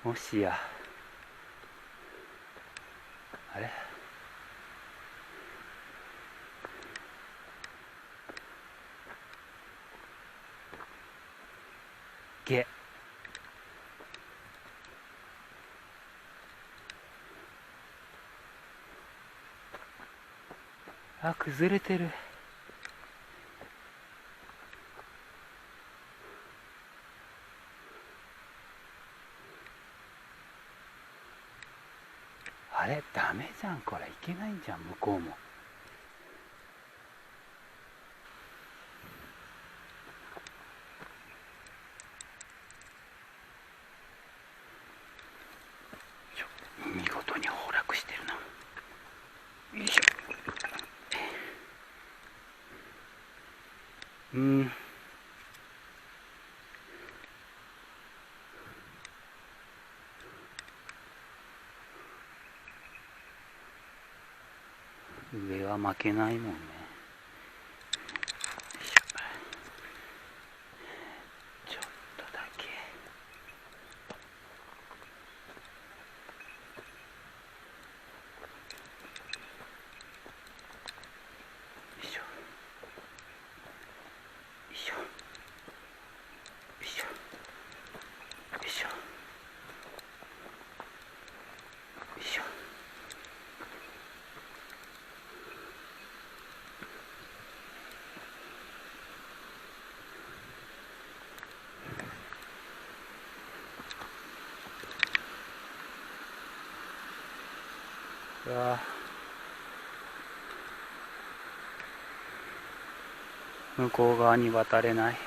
もしやあれゲあ、崩れてる。あれダメじゃん、これいけないんじゃん、向こうも。見事に崩落してるな。よいしょ。上は負けないもんね。ちょっとだけ。よいしょ。よいしょ。よいしょ。よいしょ。よいしょ。うわ向こう側に渡れない。